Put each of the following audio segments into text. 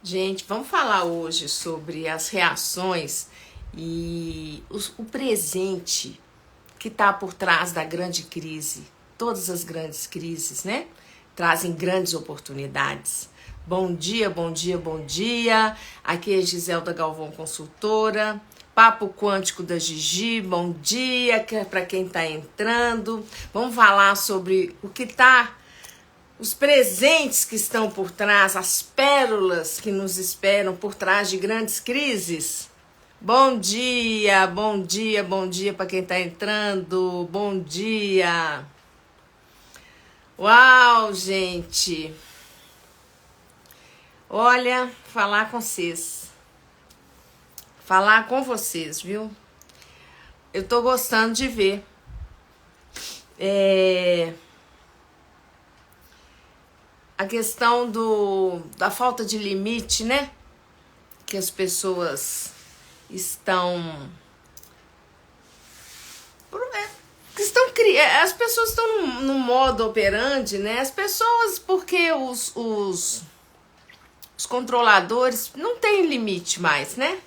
Gente, vamos falar hoje sobre as reações e o presente que está por trás da grande crise. Todas as grandes crises, né? Trazem grandes oportunidades. Bom dia, bom dia, bom dia. Aqui é Giselda Galvão, consultora. Papo Quântico da Gigi, bom dia para quem está entrando. Vamos falar sobre o que está, os presentes que estão por trás, as pérolas que nos esperam por trás de grandes crises. Bom dia, bom dia, bom dia para quem está entrando. Bom dia. Uau, gente. Olha, falar com vocês. Falar com vocês, viu? Eu tô gostando de ver. A questão da falta de limite, né? Que as pessoas estão... As pessoas estão no modo operandi, né? As pessoas, porque os controladores não têm limite mais, né?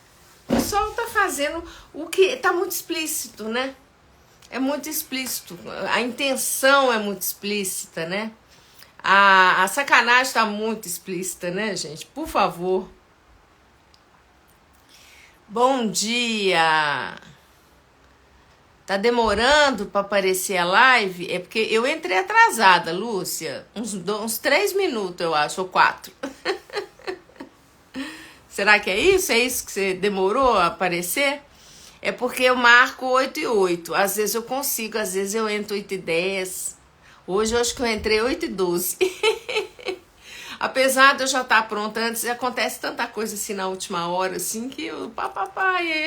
O pessoal tá fazendo o que tá muito explícito, né? É muito explícito. A intenção é muito explícita, né? A sacanagem tá muito explícita, né, gente? Por favor. Bom dia. Tá demorando para aparecer a live? É porque eu entrei atrasada, Lúcia. Uns 3 minutos, eu acho, ou 4. Será que é isso? É isso que você demorou a aparecer? É porque eu marco 8 e 8. Às vezes eu consigo, às vezes eu entro 8 e 10. Hoje eu acho que eu entrei 8 e 12. Apesar de eu já estar pronta antes, acontece tanta coisa assim na última hora, assim, que eu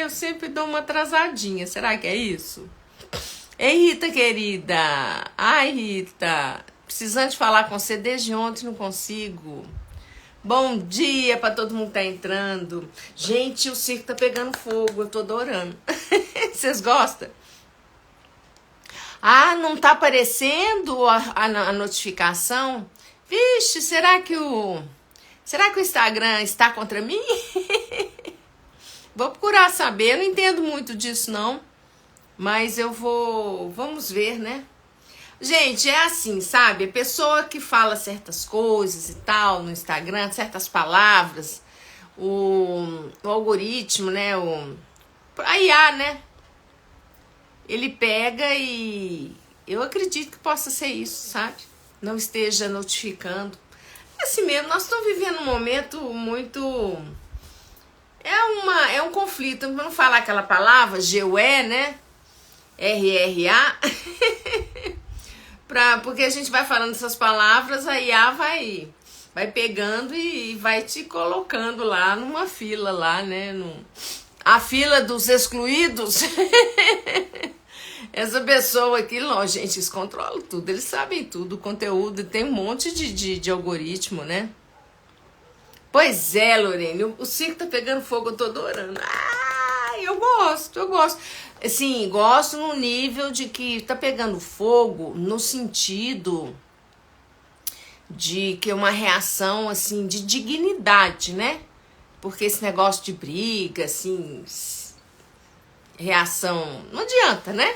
sempre dou uma atrasadinha. Será que é isso? Ei, Rita, querida. Ai, Rita. Precisando de falar com você desde ontem, não consigo. Bom dia para todo mundo que tá entrando. Gente, o circo tá pegando fogo, eu tô adorando. Vocês gostam? Ah, não tá aparecendo a notificação? Vixe, será que o Instagram está contra mim? Vou procurar saber, eu não entendo muito disso não, mas vamos ver, né? Gente, é assim, sabe? A pessoa que fala certas coisas e tal no Instagram, certas palavras, o algoritmo, né? A IA, né? Ele pega e eu acredito que possa ser isso, sabe? Não esteja notificando. É assim mesmo, nós estamos vivendo um momento muito... É um conflito, para não falar aquela palavra, GUE, né? RRA. Porque a gente vai falando essas palavras, a IA vai pegando e vai te colocando lá numa fila lá, né? A fila dos excluídos. Essa pessoa aqui, gente, eles controlam tudo, eles sabem tudo, o conteúdo, tem um monte de algoritmo, né? Pois é, Lorene, o circo tá pegando fogo, eu tô adorando. Eu gosto. Assim, gosto no nível de que tá pegando fogo no sentido de que é uma reação, assim, de dignidade, né? Porque esse negócio de briga, assim, reação, não adianta, né?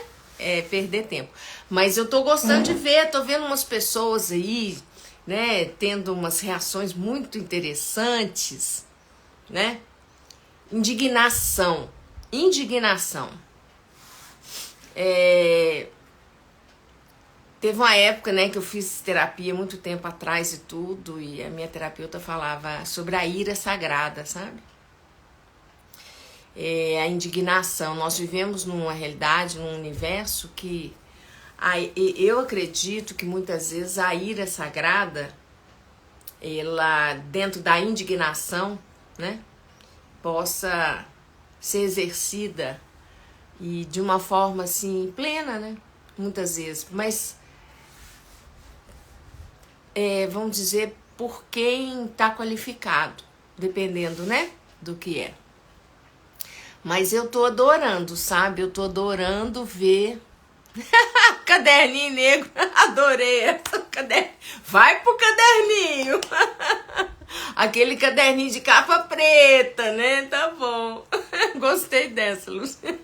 Perder tempo. Mas eu tô gostando de ver, tô vendo umas pessoas aí, né, tendo umas reações muito interessantes, né? Indignação. Teve uma época, né, que eu fiz terapia muito tempo atrás e tudo, e a minha terapeuta falava sobre a ira sagrada, sabe? A indignação. Nós vivemos numa realidade, num universo que eu acredito que muitas vezes a ira sagrada, ela, dentro da indignação, né, possa ser exercida e de uma forma assim plena, né, muitas vezes, mas vamos dizer, por quem está qualificado, dependendo, né, do que é. Mas eu tô adorando, sabe? Eu tô adorando ver... Caderninho negro, adorei essa. Vai pro caderninho. Aquele caderninho de capa preta, né? Tá bom. Gostei dessa, Lúcia.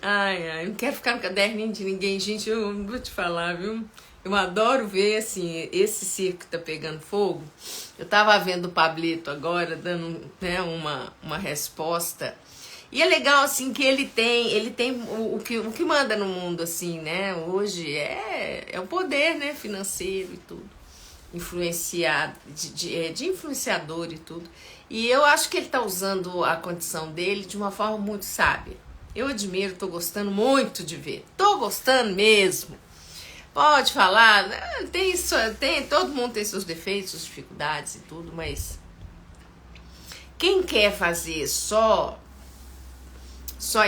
Ai, não quero ficar no caderninho de ninguém, gente. Eu vou te falar, viu? Eu adoro ver, assim, esse circo que tá pegando fogo. Eu tava vendo o Pablito agora, dando, né, uma resposta. E é legal, assim, que ele tem o que manda no mundo, assim, né? Hoje é o poder, né, financeiro e tudo. Influenciado, de influenciador e tudo. E eu acho que ele tá usando a condição dele de uma forma muito sábia. Eu admiro, tô gostando muito de ver. Tô gostando mesmo. Pode falar, todo mundo tem seus defeitos, suas dificuldades e tudo, mas quem quer fazer só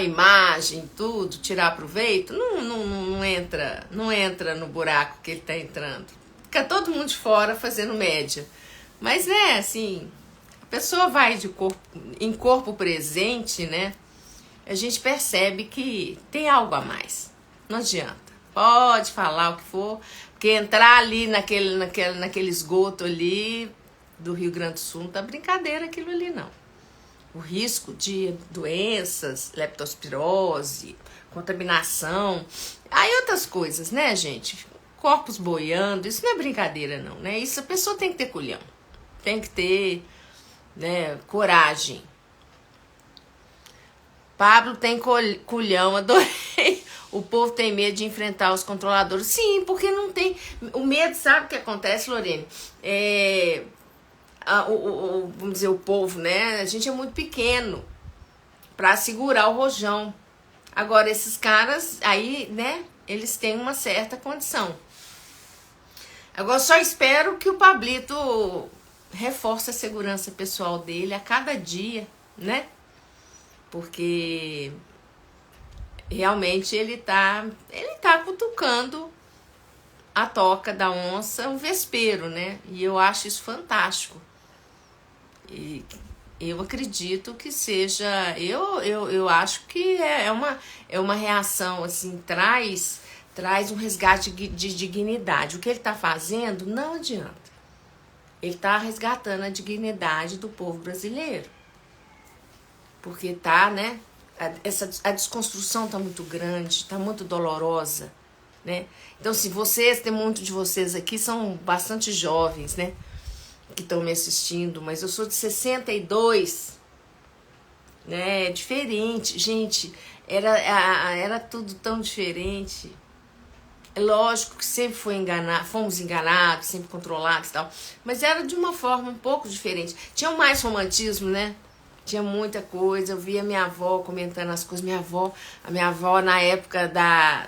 imagem, tudo, tirar proveito, não entra no buraco que ele tá entrando. Fica todo mundo de fora fazendo média. Mas, né, assim, a pessoa vai em corpo presente, né? A gente percebe que tem algo a mais. Não adianta. Pode falar o que for, porque entrar ali naquele esgoto ali do Rio Grande do Sul não tá brincadeira aquilo ali, não. O risco de doenças, leptospirose, contaminação, aí outras coisas, né, gente? Corpos boiando, isso não é brincadeira, não, né? Isso a pessoa tem que ter culhão, tem que ter, né, coragem. Pablo tem culhão, adorei. O povo tem medo de enfrentar os controladores. Sim, porque não tem. O medo, sabe o que acontece, Lorene? Vamos dizer, o povo, né? A gente é muito pequeno para segurar o rojão. Agora, esses caras aí, né? Eles têm uma certa condição. Agora, só espero que o Pablito reforce a segurança pessoal dele a cada dia, né? Porque realmente ele tá cutucando a toca da onça, um vespeiro, né? E eu acho isso fantástico. E eu acredito que seja, eu acho que é uma reação, assim, traz um resgate de dignidade. O que ele tá fazendo não adianta. Ele tá resgatando a dignidade do povo brasileiro. Porque tá, né? A desconstrução tá muito grande, tá muito dolorosa, né? Então, se tem muito de vocês aqui, são bastante jovens, né? Que estão me assistindo, mas eu sou de 62, né? É diferente, gente, era tudo tão diferente. É lógico que sempre fomos enganados, sempre controlados e tal, mas era de uma forma um pouco diferente. Tinha mais romantismo, né? Tinha muita coisa, eu via minha avó comentando as coisas, a minha avó na época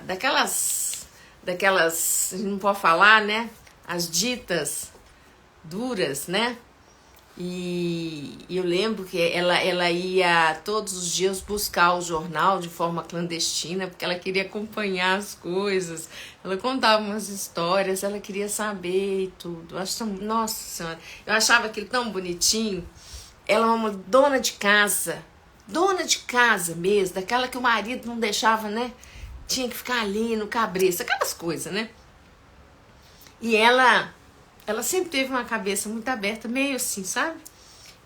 daquelas, não pode falar, né? As ditas duras, né? E eu lembro que ela ia todos os dias buscar o jornal de forma clandestina, porque ela queria acompanhar as coisas. Ela contava umas histórias, ela queria saber e tudo. Nossa Senhora, eu achava aquilo tão bonitinho. Ela é uma dona de casa mesmo, daquela que o marido não deixava, né? Tinha que ficar ali no cabresto, aquelas coisas, né? E ela sempre teve uma cabeça muito aberta, meio assim, sabe?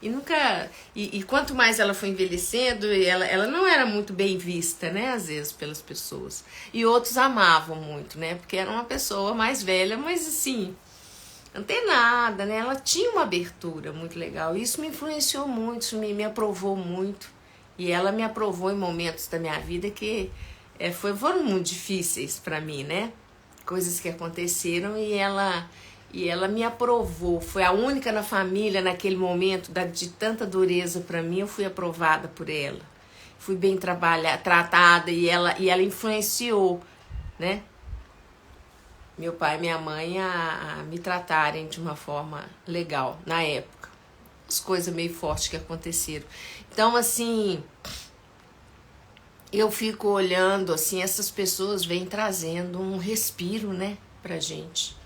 E nunca. E quanto mais ela foi envelhecendo, ela não era muito bem vista, né? Às vezes, pelas pessoas. E outros amavam muito, né? Porque era uma pessoa mais velha, mas assim, antenada, né? Ela tinha uma abertura muito legal. Isso me influenciou muito, isso me aprovou muito. E ela me aprovou em momentos da minha vida que foram muito difíceis para mim, né? Coisas que aconteceram e ela me aprovou. Foi a única na família naquele momento de tanta dureza para mim. Eu fui aprovada por ela. Fui bem tratada e ela influenciou, né? Meu pai e minha mãe a me tratarem de uma forma legal na época. As coisas meio fortes que aconteceram. Então, assim, eu fico olhando, assim, essas pessoas vêm trazendo um respiro, né, pra gente.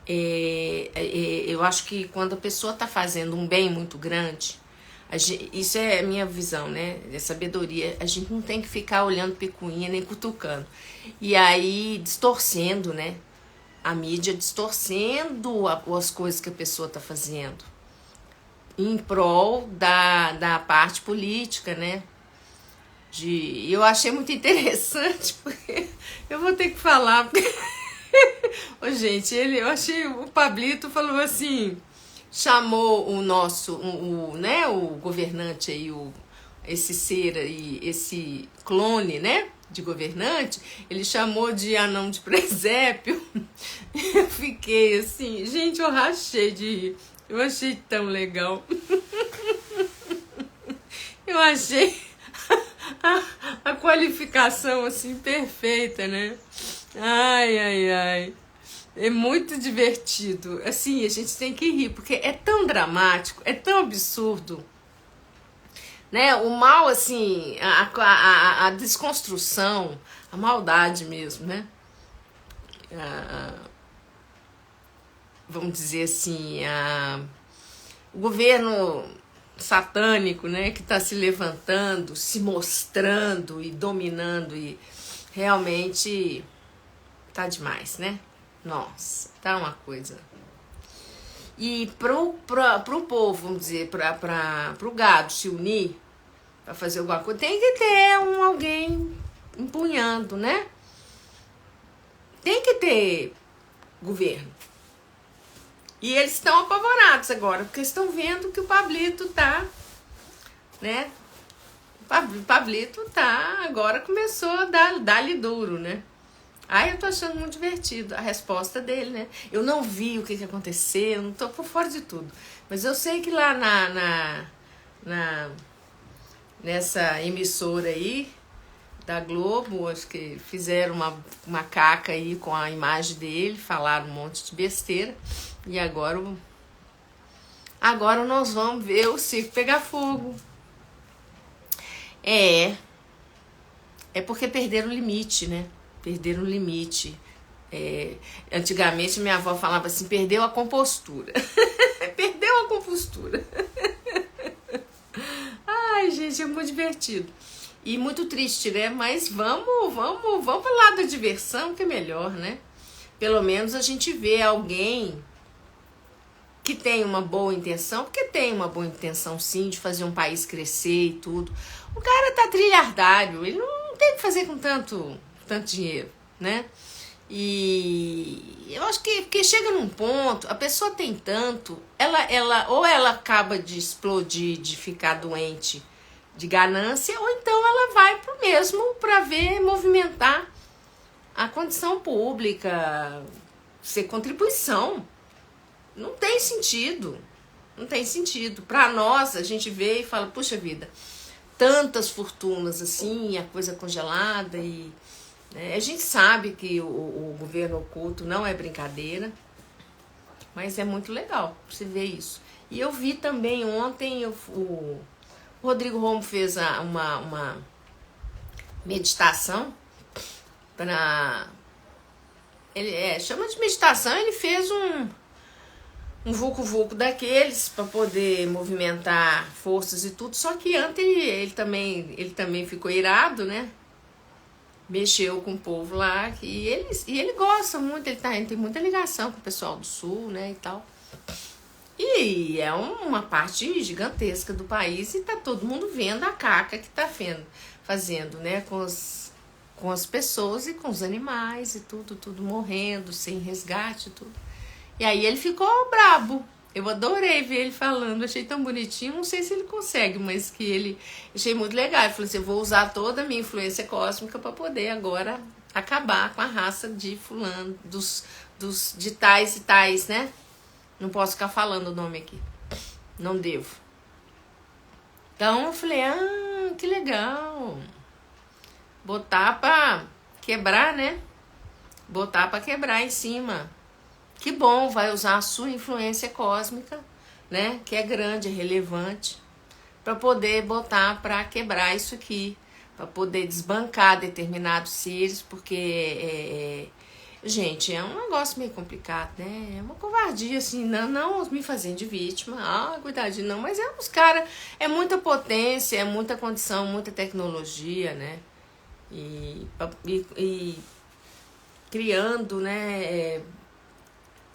Eu acho que quando a pessoa tá fazendo um bem muito grande, isso é a minha visão, né, de sabedoria, a gente não tem que ficar olhando picuinha nem cutucando. E aí, distorcendo, né, a mídia distorcendo as coisas que a pessoa tá fazendo. em prol da parte política, né? Eu achei muito interessante, porque eu vou ter que falar, porque ô, gente, eu achei, o Pablito falou assim, chamou o nosso, né, o governante aí, esse ser aí, esse clone, né, de governante, ele chamou de anão de presépio. Eu fiquei assim, gente, eu rachei de rir. Eu achei tão legal. Eu achei a qualificação assim perfeita, né? Ai, ai, ai. É muito divertido. Assim, a gente tem que rir, porque é tão dramático, é tão absurdo, né? O mal, assim, a desconstrução, a maldade mesmo, né? Vamos dizer assim, o governo satânico, né, que está se levantando, se mostrando e dominando, e realmente tá demais, né? Nossa, tá uma coisa. E pro povo, vamos dizer, pro gado se unir para fazer alguma coisa, tem que ter alguém empunhando, né? Tem que ter governo. E eles estão apavorados agora, porque estão vendo que o Pablito tá, né? O Pablito tá, agora começou a dar-lhe duro, né? Ai, eu tô achando muito divertido a resposta dele, né? Eu não vi o que aconteceu, eu não tô por fora de tudo. Mas eu sei que lá nessa emissora aí, da Globo, acho que fizeram uma caca aí com a imagem dele, falaram um monte de besteira. E agora nós vamos ver o circo pegar fogo. É porque perderam o limite, né? Perderam o limite. Antigamente minha avó falava assim, perdeu a compostura. Perdeu a compostura. Ai, gente, é muito divertido. E muito triste, né? Mas vamos pro lado da diversão, que é melhor, né? Pelo menos a gente vê alguém que tem uma boa intenção, porque tem uma boa intenção sim de fazer um país crescer e tudo. O cara tá trilhardário, ele não tem o que fazer com tanto dinheiro, né? E eu acho que chega num ponto, a pessoa tem tanto, ou ela acaba de explodir, de ficar doente de ganância, ou então ela vai pro mesmo para ver movimentar a condição pública, ser contribuição. Não tem sentido. Não tem sentido. Para nós, a gente vê e fala, puxa vida, tantas fortunas assim, a coisa congelada e a gente sabe que o governo oculto não é brincadeira, mas é muito legal você ver isso. E eu vi também ontem, o Rodrigo Romo fez uma meditação para... Ele chama de meditação, ele fez um vulco-vulco daqueles para poder movimentar forças e tudo, só que antes ele também ficou irado, né? Mexeu com o povo lá, e ele gosta muito, ele tem muita ligação com o pessoal do Sul, né, e tal. E é uma parte gigantesca do país e tá todo mundo vendo a caca que tá fazendo, né, com as pessoas e com os animais e tudo morrendo, sem resgate e tudo. E aí ele ficou brabo. Eu adorei ver ele falando, achei tão bonitinho, não sei se ele consegue, mas que ele... Achei muito legal, ele falou assim, eu vou usar toda a minha influência cósmica para poder agora acabar com a raça de fulano, de tais e tais, né? Não posso ficar falando o nome aqui, não devo. Então eu falei, que legal. Botar pra quebrar, né? Botar pra quebrar em cima. Que bom, vai usar a sua influência cósmica, né? Que é grande, é relevante, para poder botar para quebrar isso aqui, para poder desbancar determinados seres, porque, gente, é um negócio meio complicado, né? É uma covardia, assim, não me fazendo de vítima, cuidadinho, não, mas os caras, é muita potência, é muita condição, muita tecnologia, né? E criando, né?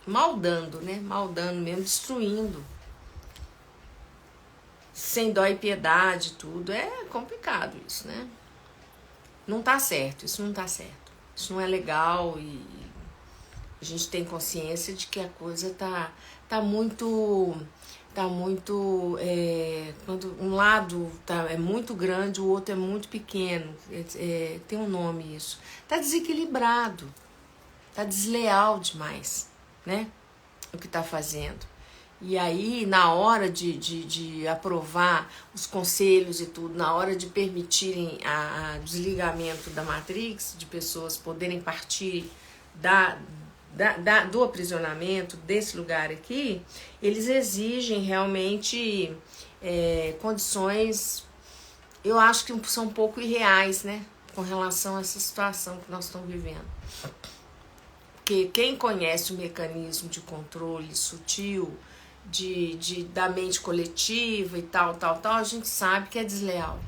Maldando mesmo, destruindo. sem dó e piedade, tudo. É complicado isso, né? Não tá certo, isso não tá certo. Isso não é legal e a gente tem consciência de que a coisa tá muito. Quando um lado é muito grande, o outro é muito pequeno. Tem um nome isso. Tá desequilibrado, tá desleal demais, né? O que tá fazendo. E aí, na hora de aprovar os conselhos e tudo, na hora de permitirem a desligamento da Matrix, de pessoas poderem partir do aprisionamento, desse lugar aqui, eles exigem realmente condições, eu acho que são um pouco irreais, né? Com relação a essa situação que nós estamos vivendo. Porque quem conhece o mecanismo de controle sutil da mente coletiva e tal, a gente sabe que é desleal.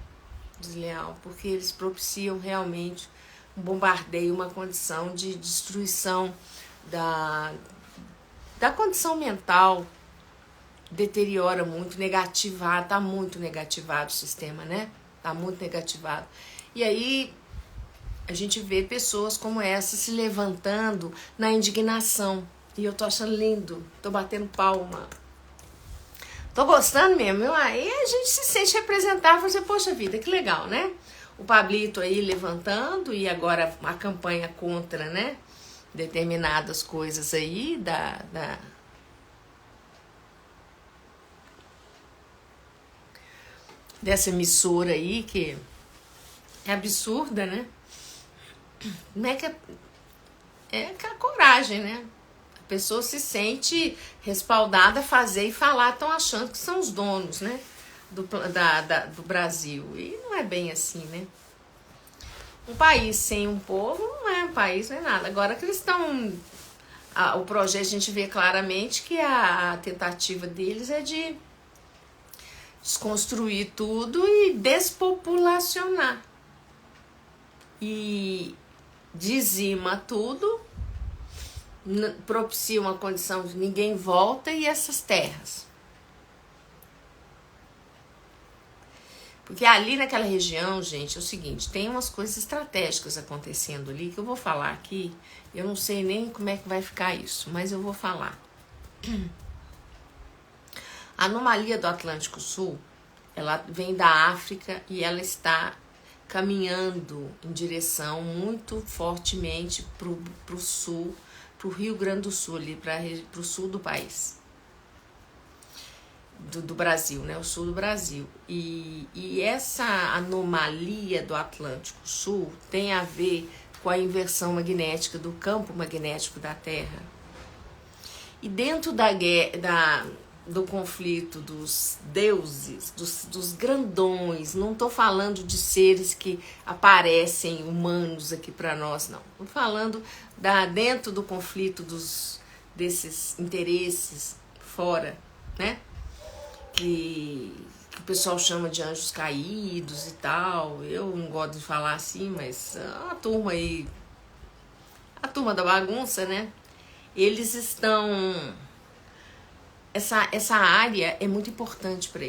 Desleal, porque eles propiciam realmente um bombardeio, uma condição de destruição da condição mental, deteriora muito, tá muito negativado o sistema, né? Tá muito negativado. E aí a gente vê pessoas como essa se levantando na indignação. E eu tô achando lindo, tô batendo palma. Tô gostando mesmo. Aí a gente se sente representado, você, poxa vida, que legal, né? O Pablito aí levantando e agora a campanha contra, né? Determinadas coisas aí dessa emissora aí que é absurda, né? Como é que é aquela coragem, né? A pessoa se sente respaldada a fazer e falar, estão achando que são os donos, né? Do Brasil. E não é bem assim, né? Um país sem um povo não é um país, não é nada. Agora que eles estão... O projeto, a gente vê claramente que a tentativa deles é de desconstruir tudo e despopulacionar. E dizima tudo, propicia uma condição de ninguém volta e essas terras. Porque ali naquela região, gente, é o seguinte, tem umas coisas estratégicas acontecendo ali que eu vou falar aqui. Eu não sei nem como é que vai ficar isso, mas eu vou falar. A anomalia do Atlântico Sul, ela vem da África e ela está caminhando em direção muito fortemente para o sul, para o Rio Grande do Sul, ali para o sul do país. Do Brasil, né? O sul do Brasil. E essa anomalia do Atlântico Sul tem a ver com a inversão magnética do campo magnético da Terra. E dentro do conflito dos deuses, dos grandões, não estou falando de seres que aparecem humanos aqui para nós, não. Estou falando dentro do conflito desses interesses fora, né? Que o pessoal chama de anjos caídos e tal. Eu não gosto de falar assim, mas a turma aí, a turma da bagunça, né? Eles estão... Essa área é muito importante para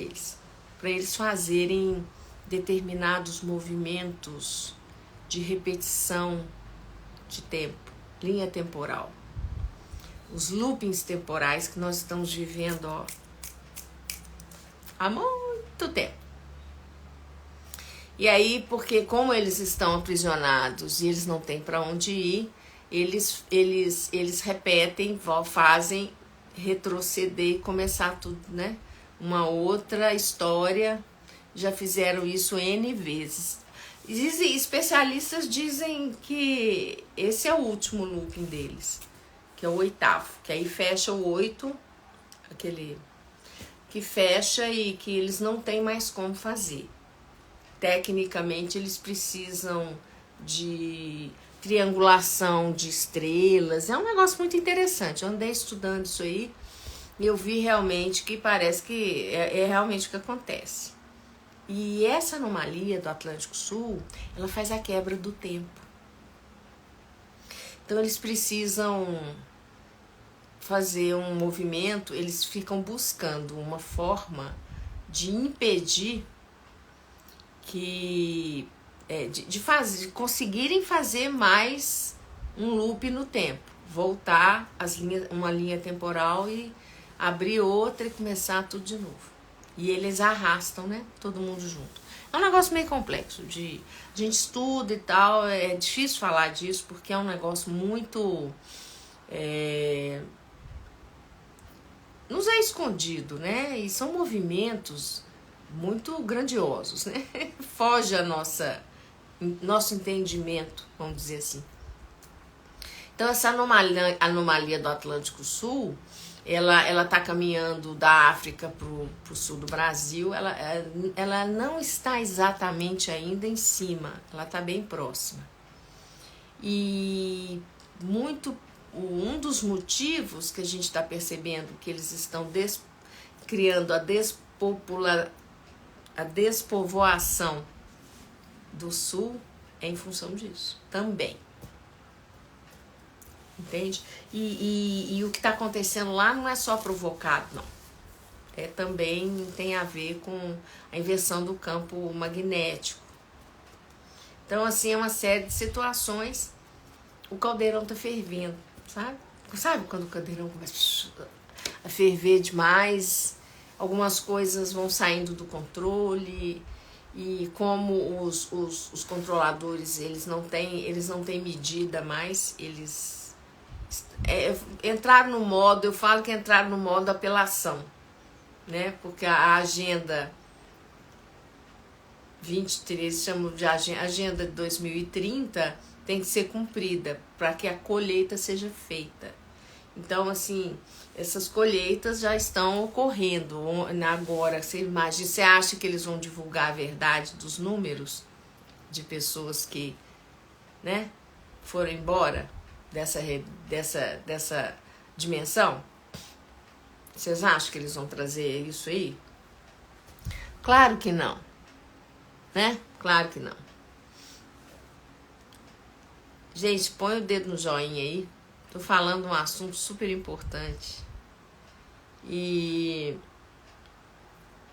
eles fazerem determinados movimentos de repetição de tempo, linha temporal. Os loopings temporais que nós estamos vivendo, há muito tempo. E aí, porque como eles estão aprisionados e eles não têm para onde ir, eles repetem, fazem retroceder e começar tudo, né? Uma outra história. Já fizeram isso N vezes. Especialistas dizem que esse é o último looping deles, que é o 8º, que aí fecha o 8, aquele que fecha e que eles não têm mais como fazer. Tecnicamente, eles precisam de triangulação de estrelas. É um negócio muito interessante. Eu andei estudando isso aí e eu vi realmente que parece que é realmente o que acontece. E essa anomalia do Atlântico Sul, ela faz a quebra do tempo. Então, eles precisam fazer um movimento, eles ficam buscando uma forma de impedir que de conseguirem fazer mais um loop no tempo, voltar uma linha temporal e abrir outra e começar tudo de novo. E eles arrastam, né? Todo mundo junto. É um negócio meio complexo, a gente estuda e tal, é difícil falar disso porque é um negócio muito nos é escondido, né? E são movimentos muito grandiosos, né? Foge a nosso entendimento, vamos dizer assim. Então essa anomalia do Atlântico Sul, ela está caminhando da África para o sul do Brasil, ela não está exatamente ainda em cima, ela está bem próxima. E um dos motivos que a gente está percebendo que eles estão criando a despovoação do sul é em função disso também. Entende? E o que está acontecendo lá não é só provocado, não. Também tem a ver com a inversão do campo magnético. Então, assim, é uma série de situações. O caldeirão está fervendo, sabe? Sabe quando o caldeirão começa a ferver demais? Algumas coisas vão saindo do controle. E como os controladores, eles não têm medida mais, eles entraram no modo, eu falo que entraram no modo apelação, né? Porque a agenda 23, chamo de agenda de 2030, tem que ser cumprida para que a colheita seja feita. Então, assim, essas colheitas já estão ocorrendo agora. Você acha que eles vão divulgar a verdade dos números de pessoas que, né, foram embora dessa dimensão? Vocês acham que eles vão trazer isso aí? Claro que não, né? Claro que não. Gente, põe o dedo no joinha aí. Tô falando um assunto super importante. E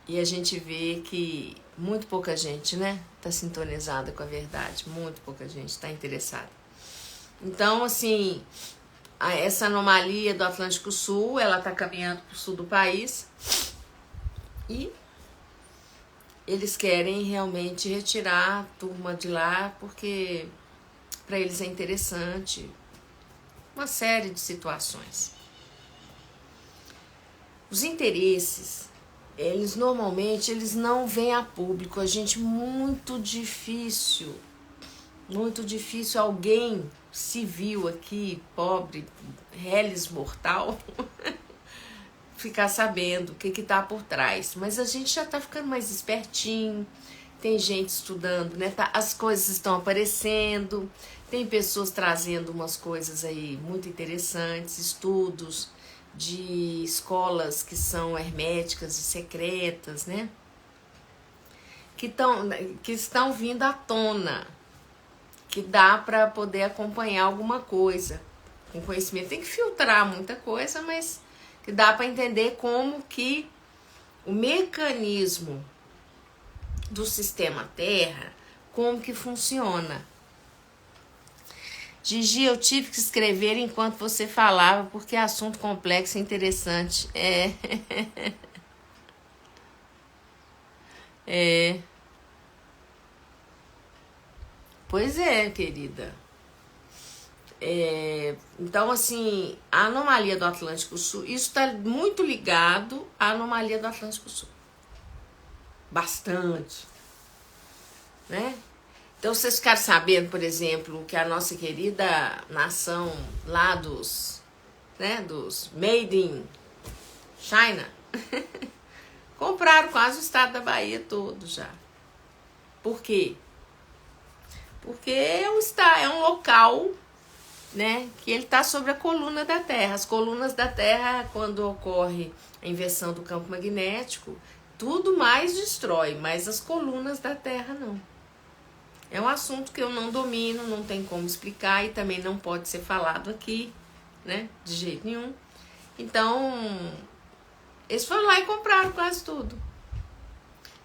a gente vê que muito pouca gente, né, tá sintonizada com a verdade. Muito pouca gente tá interessada. Então, assim, essa anomalia do Atlântico Sul, ela tá caminhando pro sul do país. E eles querem realmente retirar a turma de lá, porque para eles é interessante. Uma série de situações. Os interesses, eles normalmente não vêm a público. A gente, muito difícil alguém civil aqui, pobre, reles mortal, ficar sabendo o que está por trás. Mas a gente já está ficando mais espertinho, tem gente estudando, né? As coisas estão aparecendo, tem pessoas trazendo umas coisas aí muito interessantes, estudos de escolas que são herméticas e secretas, né? Que estão vindo à tona, que dá para poder acompanhar alguma coisa com conhecimento. Tem que filtrar muita coisa, mas que dá para entender como que o mecanismo do sistema Terra, como que funciona. Gigi, eu tive que escrever enquanto você falava, porque é assunto complexo e interessante. Pois é, querida. Então, assim, a anomalia do Atlântico Sul, isso está muito ligado à anomalia do Atlântico Sul. Bastante. Né? Então, vocês ficaram sabendo, por exemplo, que a nossa querida nação lá dos Made in China compraram quase o estado da Bahia todo já. Por quê? Porque é um local, né, que ele está sobre a coluna da Terra. As colunas da Terra, quando ocorre a inversão do campo magnético, tudo mais destrói, mas as colunas da Terra não. É um assunto que eu não domino, não tem como explicar e também não pode ser falado aqui, né, de jeito nenhum. Então, eles foram lá e compraram quase tudo.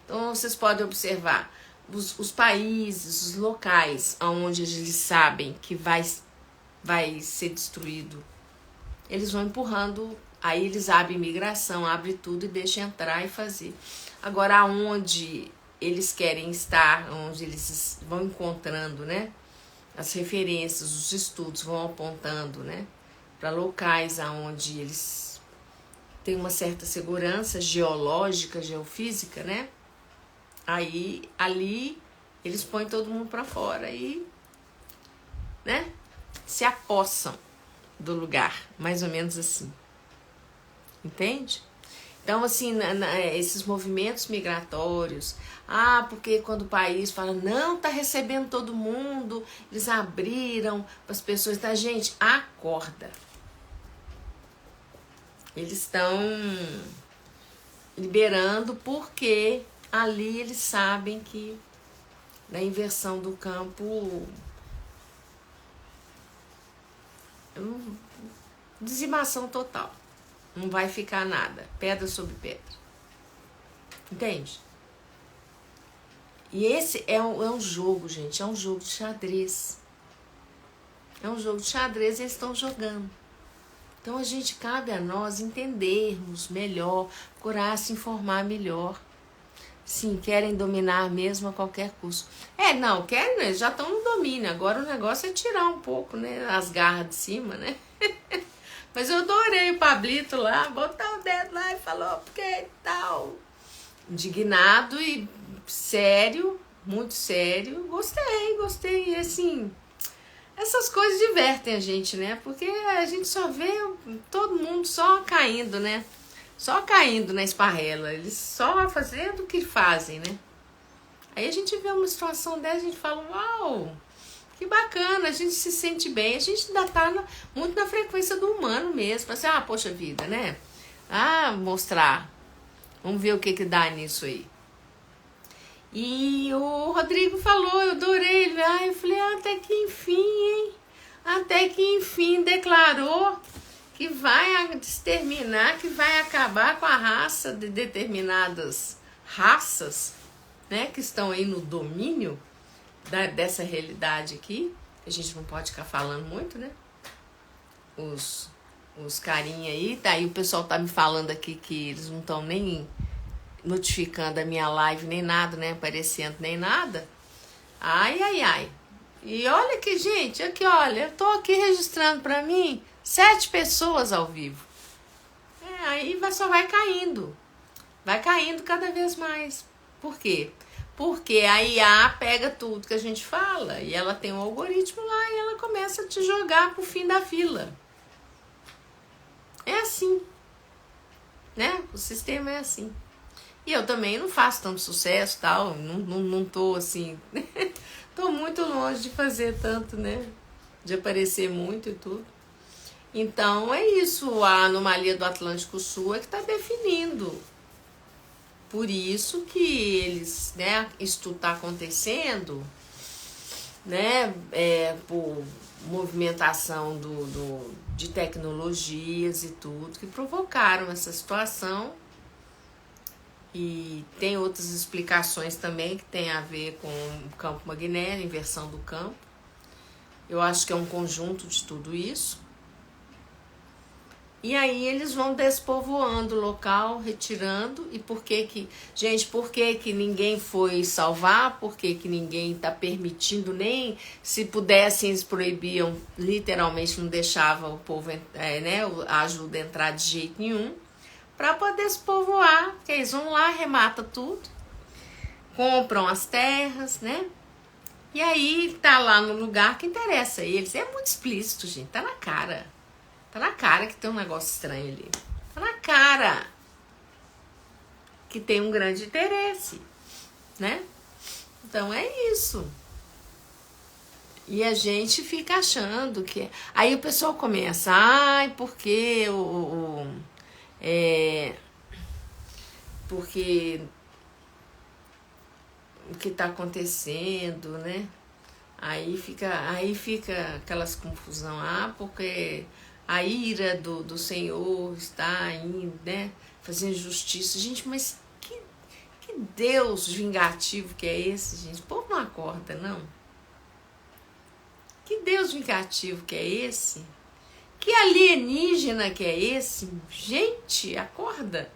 Então vocês podem observar os países, os locais onde eles sabem que vai ser destruído, eles vão empurrando, aí eles abrem imigração, abrem tudo e deixam entrar e fazer. Agora, onde eles querem estar, onde eles vão encontrando, né, as referências, os estudos vão apontando, né, para locais onde eles têm uma certa segurança geológica, geofísica, né, aí ali eles põem todo mundo para fora e, né, se apossam do lugar, mais ou menos assim. Entende? Então, assim, esses movimentos migratórios, porque quando o país fala, não, tá recebendo todo mundo, eles abriram para as pessoas, tá? Gente, acorda. Eles estão liberando porque ali eles sabem que na inversão do campo, dizimação total. Não vai ficar nada, pedra sobre pedra. Entende? E esse é um jogo, gente, é um jogo de xadrez. É um jogo de xadrez e eles estão jogando. Então cabe a nós entendermos melhor, procurar se informar melhor. Sim, querem dominar mesmo a qualquer custo. Não, querem, né? Já estão no domínio. Agora o negócio é tirar um pouco, né, as garras de cima, né? Mas eu adorei o Pablito lá, botar o dedo lá e falou, porque tal. Indignado e sério, muito sério. Gostei. E assim, essas coisas divertem a gente, né? Porque a gente só vê todo mundo só caindo, né? Só caindo na esparrela. Eles só fazendo o que fazem, né? Aí a gente vê uma situação dessa, a gente fala, uau, que bacana, a gente se sente bem. A gente ainda tá muito na frequência do humano mesmo. Assim, poxa vida, né? Mostrar. Vamos ver o que dá nisso aí. E o Rodrigo falou, eu adorei ele. Eu falei, até que enfim, hein? Até que enfim declarou que vai exterminar, que vai acabar com a raça de determinadas raças, né? Que estão aí no domínio dessa realidade aqui. A gente não pode ficar falando muito, né? Os carinha aí, tá aí o pessoal tá me falando aqui que eles não estão nem notificando a minha live, nem nada, né? Aparecendo, nem nada. Ai. E olha aqui, gente, aqui, olha, eu tô aqui registrando pra mim 7 pessoas ao vivo. Aí só vai caindo. Vai caindo cada vez mais. Por quê? Porque a IA pega tudo que a gente fala e ela tem um algoritmo lá e ela começa a te jogar pro fim da fila. É assim, né? O sistema é assim. E eu também não faço tanto sucesso, tal, não tô assim, tô muito longe de fazer tanto, né? De aparecer muito e tudo. Então é isso, a anomalia do Atlântico Sul é que está definindo. Por isso que eles, né, isso tudo está acontecendo, né, por movimentação de tecnologias e tudo, que provocaram essa situação. E tem outras explicações também que tem a ver com o campo magnético, inversão do campo. Eu acho que é um conjunto de tudo isso. E aí eles vão despovoando o local, retirando. E por que que ninguém foi salvar? Por que ninguém está permitindo? Nem se pudessem, eles proibiam, literalmente não deixavam o povo, né, a ajuda entrar de jeito nenhum. Para poder despovoar, porque eles vão lá, arrematam tudo, compram as terras, né? E aí tá lá no lugar que interessa a eles. É muito explícito, gente, tá na cara. Tá na cara que tem um negócio estranho ali. Tá na cara que tem um grande interesse, né? Então é isso. E a gente fica achando que... Aí o pessoal começa, porque porque o que está acontecendo, né? Aí fica aquelas confusão, porque a ira do Senhor está aí, né? Fazendo justiça. Gente, mas que Deus vingativo que é esse, gente? O povo não acorda, não. Que Deus vingativo que é esse? Que alienígena que é esse? Gente, acorda.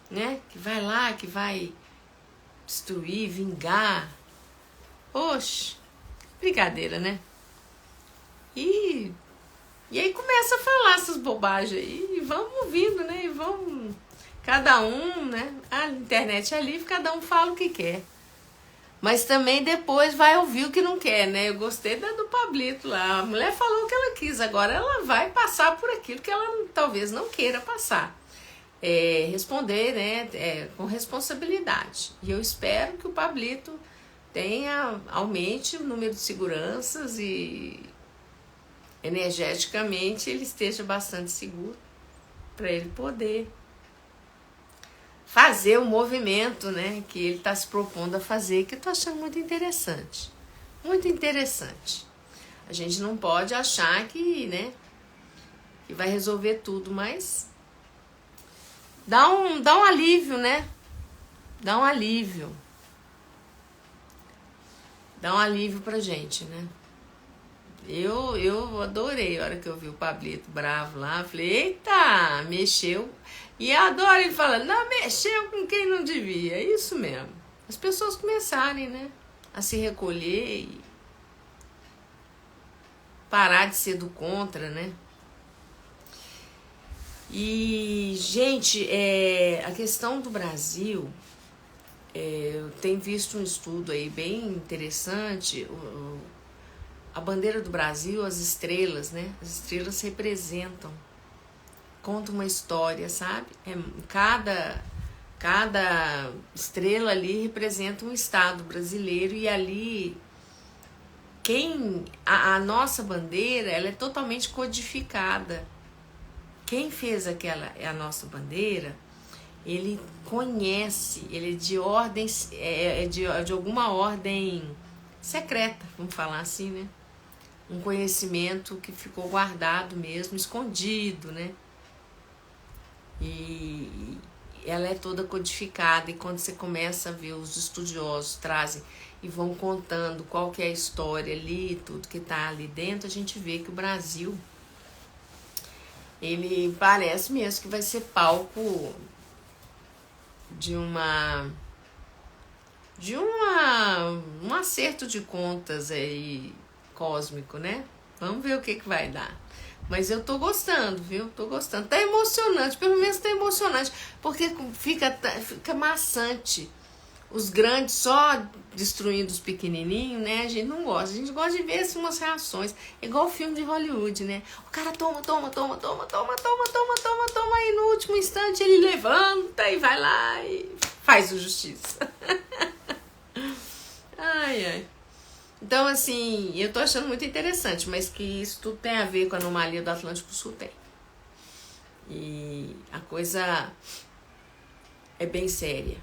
Né? Que vai lá, que vai destruir, vingar. Oxe, brincadeira, né? E aí começa a falar essas bobagens aí, e vamos ouvindo, né? E vamos, cada um, né? A internet é livre, cada um fala o que quer. Mas também depois vai ouvir o que não quer, né? Eu gostei do Pablito lá. A mulher falou o que ela quis, agora ela vai passar por aquilo que ela talvez não queira passar. Responder, né? Com responsabilidade. E eu espero que o Pablito aumente o número de seguranças e energeticamente ele esteja bastante seguro para ele poder fazer o movimento, né, que ele está se propondo a fazer, que eu estou achando muito interessante. Muito interessante. A gente não pode achar que, né, que vai resolver tudo, mas dá um alívio, né? Dá um alívio. Dá um alívio pra gente, né? Eu adorei a hora que eu vi o Pablito bravo lá. Falei, eita, mexeu. E eu adoro ele falando, não, mexeu com quem não devia. É isso mesmo. As pessoas começarem, né, a se recolher e parar de ser do contra, né? E, gente, a questão do Brasil, eu tenho visto um estudo aí bem interessante. A bandeira do Brasil, as estrelas, né? As estrelas representam, conta uma história, sabe? Cada estrela ali representa um estado brasileiro e ali a nossa bandeira, ela é totalmente codificada. Quem fez a nossa bandeira, ele conhece, ele é de ordem, de alguma ordem secreta, vamos falar assim, né? Um conhecimento que ficou guardado mesmo, escondido, né? E ela é toda codificada, e quando você começa a ver, os estudiosos trazem e vão contando qual que é a história ali, tudo que está ali dentro, a gente vê que o Brasil, ele parece mesmo que vai ser palco de um acerto de contas aí cósmico, né? Vamos ver o que vai dar. Mas eu tô gostando, viu? Tô gostando. Tá emocionante, pelo menos tá emocionante, porque fica maçante. Os grandes só destruindo os pequenininhos, né? A gente não gosta. A gente gosta de ver assim, umas reações. É igual o filme de Hollywood, né? O cara toma. E no último instante ele levanta e vai lá e faz o justiça. Ai. Então, assim, eu tô achando muito interessante, mas que isso tudo tem a ver com a anomalia do Atlântico Sul, tem. E a coisa é bem séria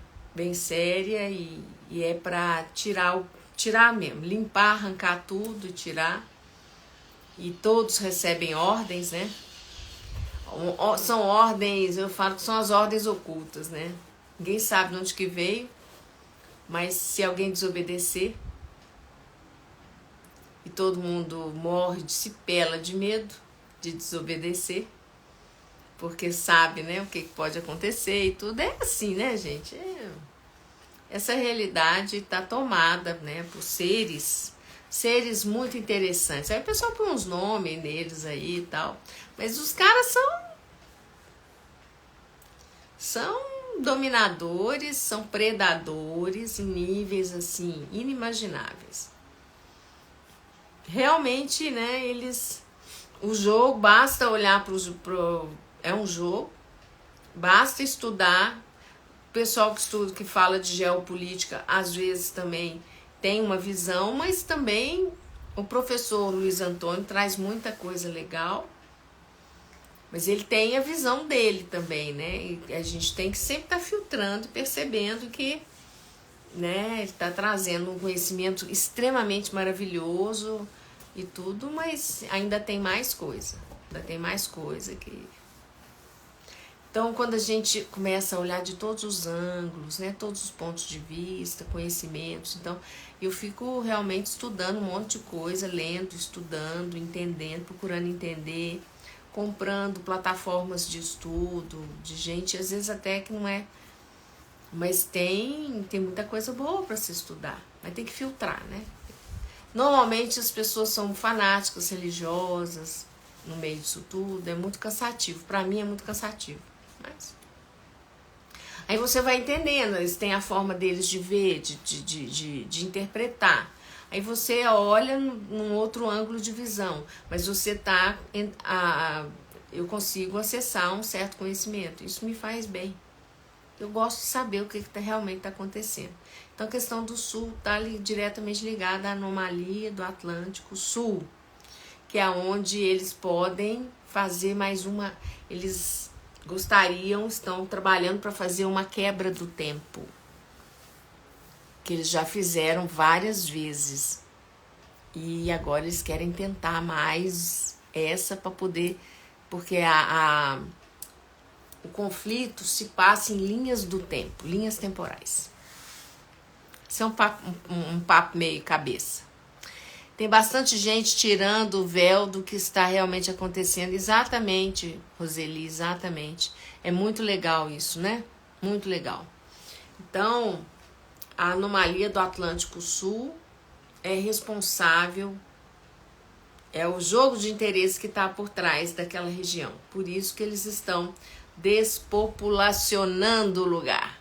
e é pra tirar mesmo, limpar, arrancar tudo e tirar. E todos recebem ordens, né? São ordens, eu falo que são as ordens ocultas, né? Ninguém sabe de onde que veio, mas se alguém desobedecer, e todo mundo se pela de medo de desobedecer, porque sabe, né, o que pode acontecer e tudo. É assim, né, gente? Essa realidade está tomada, né, por seres muito interessantes. Aí o pessoal põe uns nomes neles aí e tal, mas os caras são dominadores, são predadores em níveis assim inimagináveis. Realmente, né, o jogo, basta olhar é um jogo, basta estudar. O pessoal que fala de geopolítica, às vezes também tem uma visão, mas também o professor Luiz Antônio traz muita coisa legal, mas ele tem a visão dele também, né, e a gente tem que sempre estar filtrando, percebendo que, né, ele está trazendo um conhecimento extremamente maravilhoso e tudo, mas ainda tem mais coisa. Então Então, quando a gente começa a olhar de todos os ângulos, né, todos os pontos de vista, conhecimentos, então eu fico realmente estudando um monte de coisa, lendo, estudando, entendendo, procurando entender, comprando plataformas de estudo, de gente, às vezes até que não é, mas tem muita coisa boa para se estudar, mas tem que filtrar, né? Normalmente as pessoas são fanáticas, religiosas, no meio disso tudo, é muito cansativo, para mim é muito cansativo. Mas aí você vai entendendo, eles têm a forma deles de ver, de interpretar. Aí você olha num outro ângulo de visão, mas você tá. Eu consigo acessar um certo conhecimento. Isso me faz bem. Eu gosto de saber o que realmente está acontecendo. Então a questão do Sul está diretamente ligada à anomalia do Atlântico Sul, que é onde eles podem fazer mais uma. Eles estão trabalhando para fazer uma quebra do tempo, que eles já fizeram várias vezes. E agora eles querem tentar mais essa para poder, porque o conflito se passa em linhas do tempo, linhas temporais. Isso é um papo meio cabeça. Tem bastante gente tirando o véu do que está realmente acontecendo. Exatamente, Roseli, exatamente. É muito legal isso, né? Muito legal. Então, a anomalia do Atlântico Sul é responsável, é o jogo de interesse que está por trás daquela região. Por isso que eles estão despopulacionando o lugar.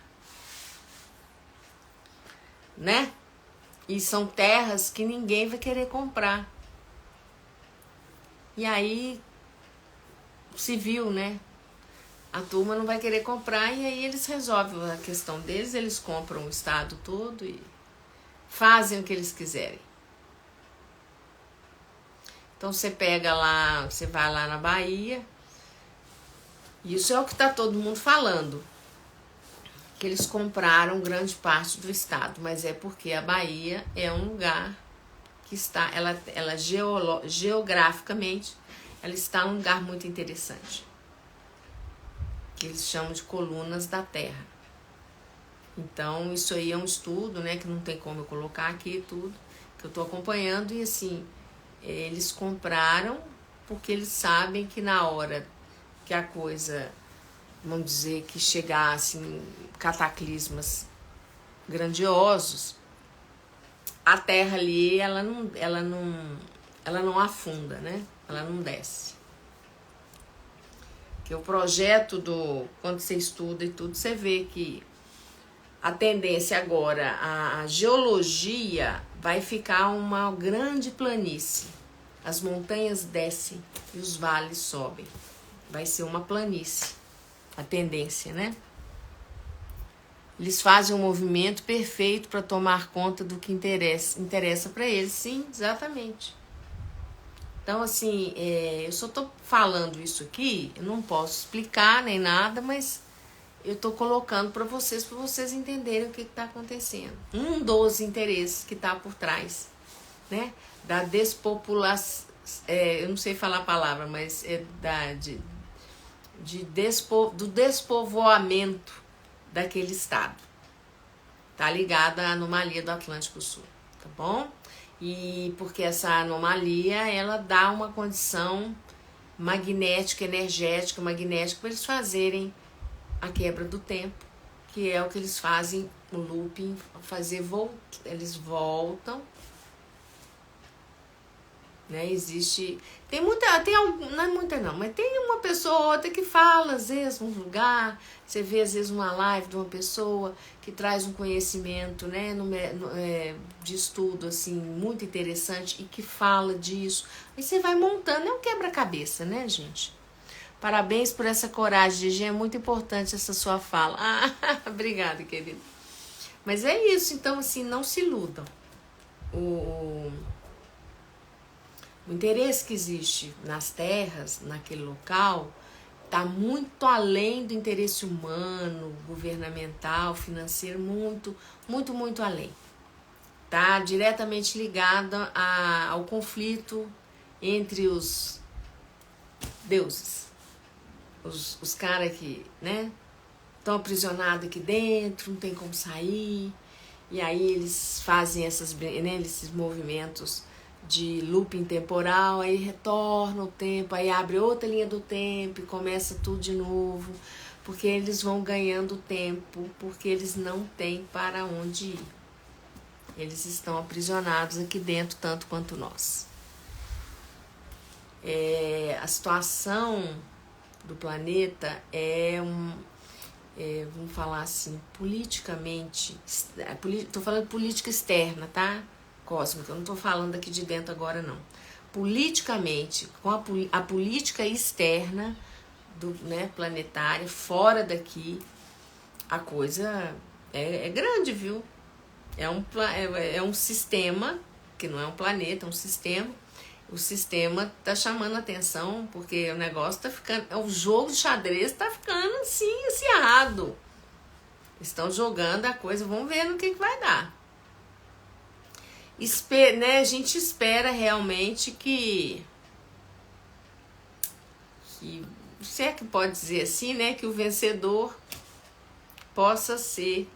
Né? E são terras que ninguém vai querer comprar. E aí, se viu, né? A turma não vai querer comprar e aí eles resolvem a questão deles, eles compram o estado todo e fazem o que eles quiserem. Então você pega lá, você vai lá na Bahia, isso é o que está todo mundo falando, que eles compraram grande parte do estado, mas é porque a Bahia é um lugar que está, ela geograficamente, ela está num lugar muito interessante, que eles chamam de colunas da terra. Então isso aí é um estudo, né, que não tem como eu colocar aqui tudo, que eu estou acompanhando, e assim, eles compraram porque eles sabem que na hora que a coisa, vamos dizer, que chegassem cataclismas grandiosos, a terra ali, ela não afunda, né? Ela não desce. Que o projeto quando você estuda e tudo, você vê que a tendência agora, a geologia vai ficar uma grande planície. As montanhas descem e os vales sobem. Vai ser uma planície, a tendência, né? Eles fazem um movimento perfeito para tomar conta do que interessa para eles. Sim, exatamente. Então, assim, eu só estou falando isso aqui, eu não posso explicar nem nada, mas eu estou colocando para vocês entenderem o que está acontecendo. Um dos interesses que está por trás, né, da despopulação, eu não sei falar a palavra, mas é do despovoamento daquele estado. Tá ligada à anomalia do Atlântico Sul, tá bom? E porque essa anomalia, ela dá uma condição magnética, energética, magnética, para eles fazerem a quebra do tempo, que é o que eles fazem, o looping, eles voltam, né? Existe, não é muita não, mas tem uma pessoa ou outra que fala, às vezes, num lugar, você vê às vezes uma live de uma pessoa que traz um conhecimento, né, de estudo, assim, muito interessante e que fala disso, aí você vai montando, é um quebra-cabeça, né, gente? Parabéns por essa coragem, Gigi, é muito importante essa sua fala. Obrigada, querido. Mas é isso, então, assim, não se iludam. O interesse que existe nas terras, naquele local, está muito além do interesse humano, governamental, financeiro, muito, muito, muito além. Está diretamente ligado ao conflito entre os deuses. os caras que, né, estão aprisionados aqui dentro, não tem como sair. E aí eles fazem esses movimentos de looping temporal, aí retorna o tempo, aí abre outra linha do tempo e começa tudo de novo, porque eles vão ganhando tempo, porque eles não têm para onde ir. Eles estão aprisionados aqui dentro tanto quanto nós. A situação do planeta vamos falar assim, politicamente, estou falando política externa, tá? Cósmica, eu não estou falando aqui de dentro agora, não. Politicamente, com a política externa planetária, fora daqui, a coisa é grande, viu? É um sistema, que não é um planeta, é um sistema. O sistema tá chamando a atenção, porque o negócio tá ficando... O jogo de xadrez tá ficando assim, acirrado. Estão jogando a coisa, vamos ver no que vai dar. A gente espera realmente que... Se é que pode dizer assim, né? Que o vencedor possa ser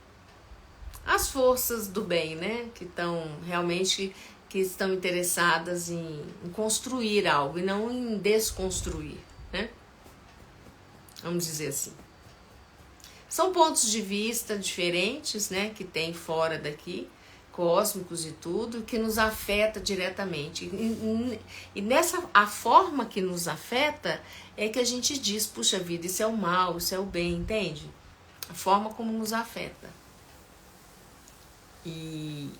as forças do bem, né? Que estão realmente... que estão interessadas em construir algo e não em desconstruir, né? Vamos dizer assim. São pontos de vista diferentes, né? Que tem fora daqui, cósmicos e tudo, que nos afeta diretamente. E a forma que nos afeta é que a gente diz, puxa vida, isso é o mal, isso é o bem, entende? A forma como nos afeta. E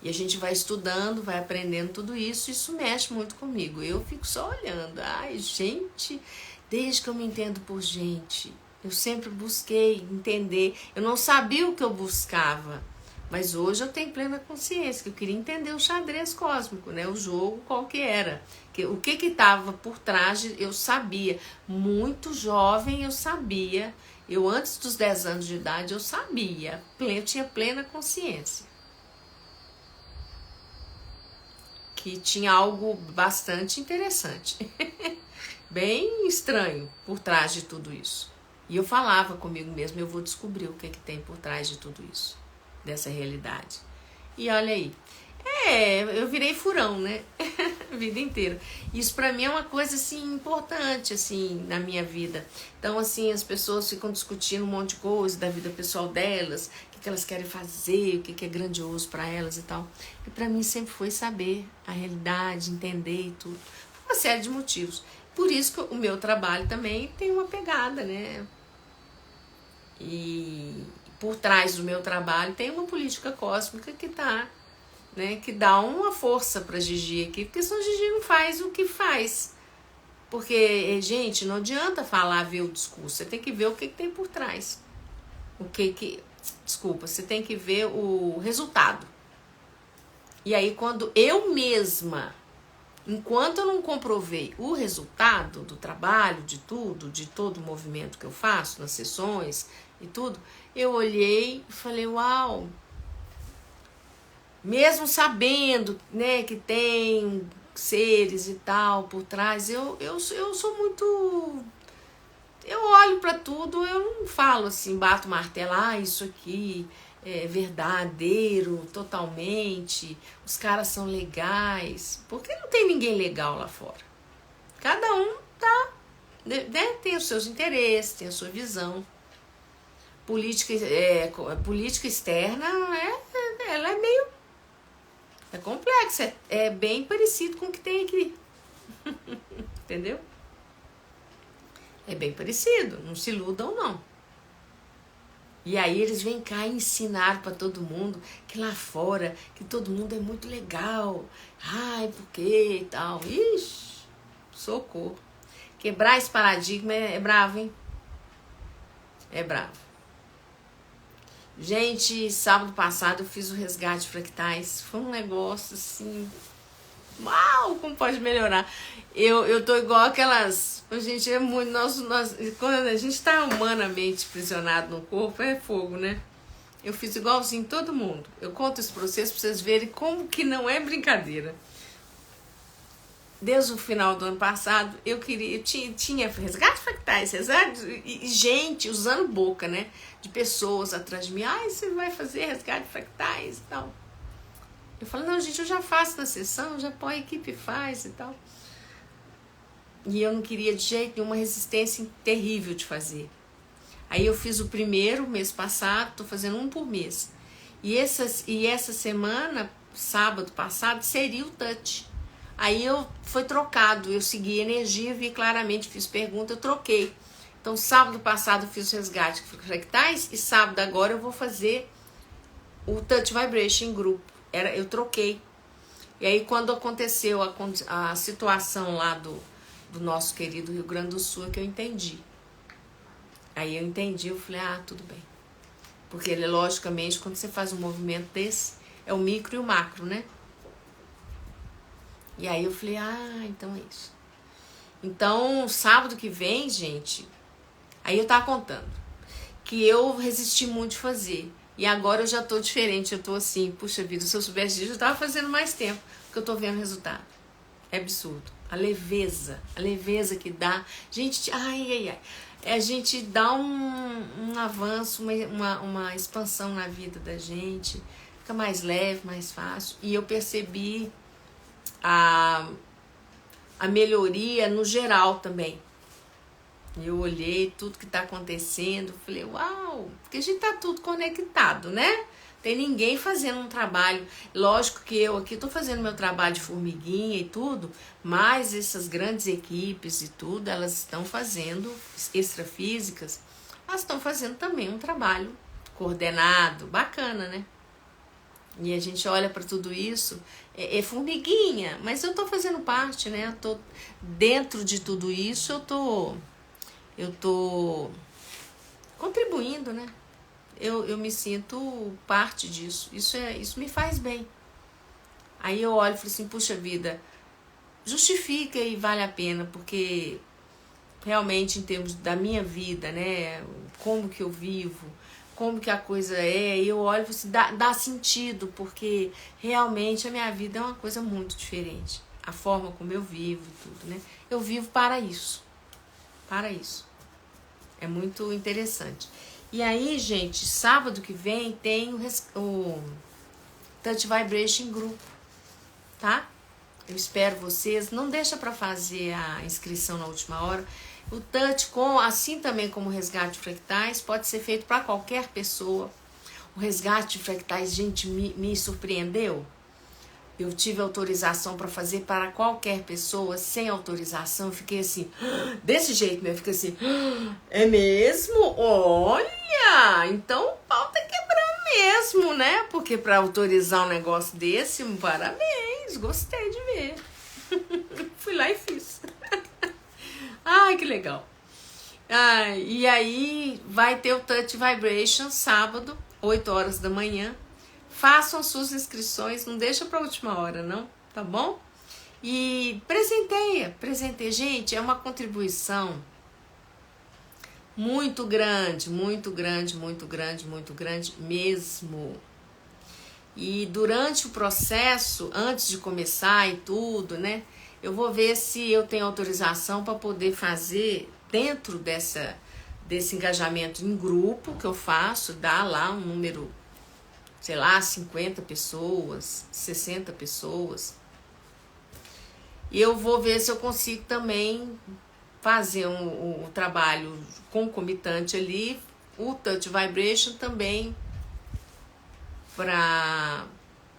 a gente vai estudando, vai aprendendo tudo isso, isso mexe muito comigo. Eu fico só olhando. Ai, gente, desde que eu me entendo por gente, eu sempre busquei entender. Eu não sabia o que eu buscava, mas hoje eu tenho plena consciência que eu queria entender o xadrez cósmico, né? O jogo qual que era. O que estava por trás, eu sabia. Muito jovem eu sabia. Eu antes dos 10 anos de idade eu sabia. Eu tinha plena consciência. Que tinha algo bastante interessante, bem estranho por trás de tudo isso. E eu falava comigo mesmo, eu vou descobrir o que tem por trás de tudo isso, dessa realidade. E olha aí, eu virei furão, né? A vida inteira. Isso pra mim é uma coisa, assim, importante, assim, na minha vida. Então, assim, as pessoas ficam discutindo um monte de coisa da vida pessoal delas, que elas querem fazer, o que é grandioso para elas e tal. E para mim sempre foi saber a realidade, entender e tudo. Uma série de motivos. Por isso que o meu trabalho também tem uma pegada, né? E por trás do meu trabalho tem uma política cósmica que tá, né? Que dá uma força pra Gigi aqui, porque senão Gigi não faz o que faz. Porque, gente, não adianta falar, ver o discurso, você tem que ver o que tem por trás. Desculpa, você tem que ver o resultado. E aí quando eu mesma, enquanto eu não comprovei o resultado do trabalho, de tudo, de todo o movimento que eu faço nas sessões e tudo, eu olhei e falei, uau, mesmo sabendo, né, que tem seres e tal por trás, eu sou muito... Eu olho pra tudo, eu não falo assim, bato o martelo, isso aqui é verdadeiro, totalmente, os caras são legais, porque não tem ninguém legal lá fora. Cada um né, tem os seus interesses, tem a sua visão. Política externa, ela é meio... É complexa, é bem parecido com o que tem aqui. Entendeu? É bem parecido, não se iludam não. E aí eles vêm cá ensinar para todo mundo que lá fora, que todo mundo é muito legal. Ai, por quê e tal. Ixi, socorro. Quebrar esse paradigma é bravo, hein? É bravo. Gente, sábado passado eu fiz o resgate de fractais. Foi um negócio assim... Uau, como pode melhorar? Eu tô igual aquelas... Gente, é muito... quando a gente tá humanamente aprisionado no corpo, é fogo, né? Eu fiz igualzinho todo mundo. Eu conto esse processo pra vocês verem como que não é brincadeira. desde o final do ano passado, eu tinha resgate fractais, e gente usando boca, né? De pessoas atrás de mim. Ai, você vai fazer resgate fractais e tal. Eu falo, não, gente, eu já faço na sessão, já põe a equipe faz e tal. E eu não queria de jeito nenhum, uma resistência terrível de fazer. Aí eu fiz o primeiro mês passado, tô fazendo um por mês. E essa semana, sábado passado, seria o touch. Aí foi trocado, eu segui energia, vi claramente, fiz pergunta, eu troquei. Então sábado passado eu fiz o resgate fractais e sábado agora eu vou fazer o touch vibration em grupo. Eu troquei. E aí quando aconteceu a situação lá do nosso querido Rio Grande do Sul, é que eu entendi. Aí eu entendi, eu falei, tudo bem. Porque logicamente, quando você faz um movimento desse, é o micro e o macro, né? E aí eu falei, então é isso. Então, sábado que vem, gente, aí eu tava contando que eu resisti muito de fazer. E agora eu já tô diferente, eu tô assim, puxa vida, se eu soubesse disso, eu tava fazendo mais tempo, porque eu tô vendo resultado. É absurdo. A leveza que dá. Gente, a gente dá um avanço, uma expansão na vida da gente, fica mais leve, mais fácil. E eu percebi a melhoria no geral também. Eu olhei tudo que tá acontecendo, falei, uau, porque a gente tá tudo conectado, né? Tem ninguém fazendo um trabalho. Lógico que eu aqui tô fazendo meu trabalho de formiguinha e tudo, mas essas grandes equipes e tudo, elas estão fazendo, extrafísicas, elas estão fazendo também um trabalho coordenado, bacana, né? E a gente olha para tudo isso, é formiguinha, mas eu tô fazendo parte, né? Eu tô dentro de tudo isso, eu tô contribuindo, né? Eu me sinto parte disso. Isso me faz bem. Aí eu olho e falo assim, puxa vida, justifica e vale a pena, porque realmente em termos da minha vida, né? Como que eu vivo, como que a coisa é, eu olho e falo assim, dá sentido, porque realmente a minha vida é uma coisa muito diferente. A forma como eu vivo e tudo, né? Eu vivo para isso. Para isso. É muito interessante. E aí, gente, sábado que vem tem o Touch Vibration Group, tá? Eu espero vocês. Não deixa para fazer a inscrição na última hora. O Touch, assim também como o Resgate de Fractais, pode ser feito para qualquer pessoa. O Resgate de Fractais, gente, me surpreendeu. Eu tive autorização para fazer para qualquer pessoa, sem autorização. Eu fiquei assim, desse jeito mesmo, eu fiquei assim, é mesmo? Olha, então o pau tá quebrando mesmo, né? Porque para autorizar um negócio desse, parabéns, gostei de ver. Fui lá e fiz. Ai, que legal. E aí vai ter o Touch Vibration sábado, 8 horas da manhã. Façam as suas inscrições, não deixa para a última hora, não, tá bom? E presenteia. Gente, é uma contribuição muito grande, muito grande, muito grande, muito grande mesmo. E durante o processo, antes de começar e tudo, né, eu vou ver se eu tenho autorização para poder fazer dentro desse engajamento em grupo que eu faço, dá lá um número, sei lá, 50 pessoas, 60 pessoas. E eu vou ver se eu consigo também fazer um trabalho concomitante ali, o Touch Vibration também para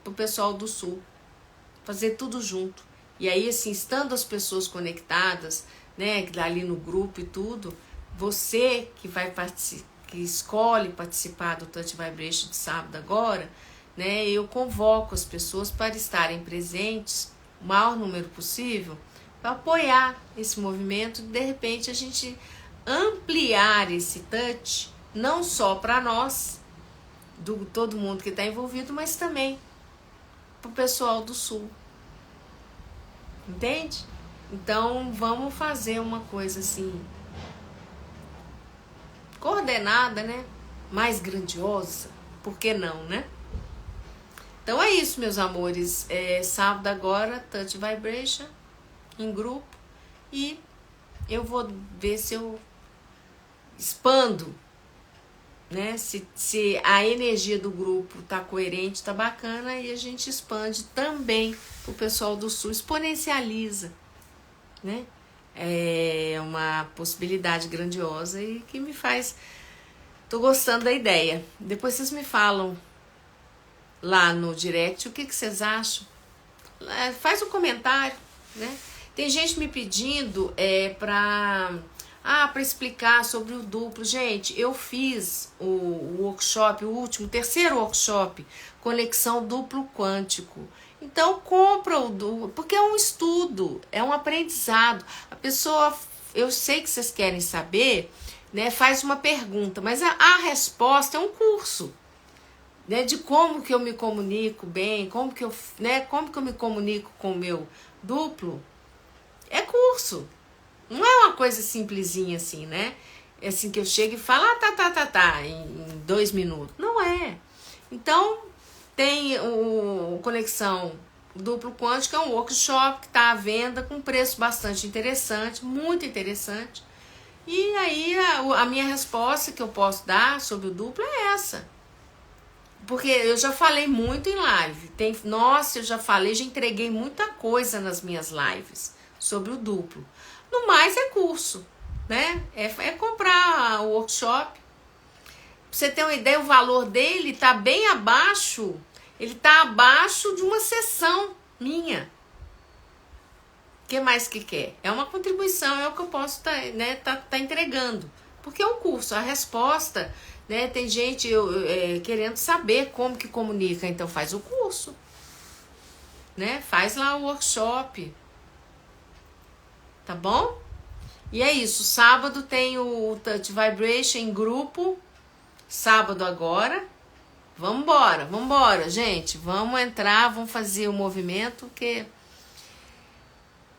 o pessoal do Sul. Fazer tudo junto. E aí, assim, estando as pessoas conectadas, né, ali no grupo e tudo, você que vai participar, que escolhe participar do Touch Vibration de sábado agora, né, eu convoco as pessoas para estarem presentes, o maior número possível, para apoiar esse movimento, de repente a gente ampliar esse touch, não só para nós, todo mundo que está envolvido, mas também para o pessoal do Sul. Entende? Então vamos fazer uma coisa assim, coordenada, né? Mais grandiosa, por que não, né? Então é isso, meus amores. Sábado agora, Touch Vibration. em grupo e eu vou ver se eu expando, né? Se a energia do grupo tá coerente, tá bacana, e a gente expande também o pessoal do Sul, exponencializa, né? É uma possibilidade grandiosa e que me faz... Tô gostando da ideia. Depois vocês me falam lá no direct o que vocês acham. Faz um comentário, né? Tem gente me pedindo para explicar sobre o duplo. Gente, eu fiz o workshop, o terceiro workshop, Conexão Duplo Quântico. Então, compra o duplo, porque é um estudo, é um aprendizado. A pessoa, eu sei que vocês querem saber, né? Faz uma pergunta, mas a resposta é um curso, né? De como que eu me comunico bem, como que eu me comunico com o meu duplo. É curso. Não é uma coisa simplesinha assim, né? É assim que eu chego e falo, em 2 minutos. Não é. Então, tem o Conexão Duplo Quântico, que é um workshop que está à venda com preço bastante interessante, muito interessante. E aí, a minha resposta que eu posso dar sobre o duplo é essa. Porque eu já falei muito em live. Eu já entreguei muita coisa nas minhas lives sobre o duplo. No mais é curso, né? É comprar o workshop. Pra você ter uma ideia, o valor dele está bem abaixo. Ele está abaixo de uma sessão minha. O que mais que quer? É uma contribuição, é o que eu posso tá entregando. Porque é um curso, a resposta, né? Tem gente querendo saber como que comunica, então faz o curso, né? Faz lá o workshop. Tá bom? E é isso, sábado tem o Touch Vibration em grupo, sábado agora. Vambora, gente, vamos entrar, vamos fazer o movimento, que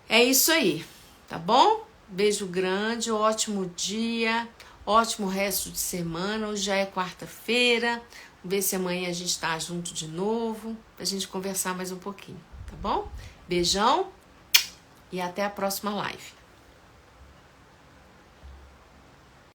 é isso aí, tá bom? Beijo grande, ótimo dia, ótimo resto de semana, hoje já é quarta-feira, vamos ver se amanhã a gente tá junto de novo, pra gente conversar mais um pouquinho, tá bom? Beijão e até a próxima live.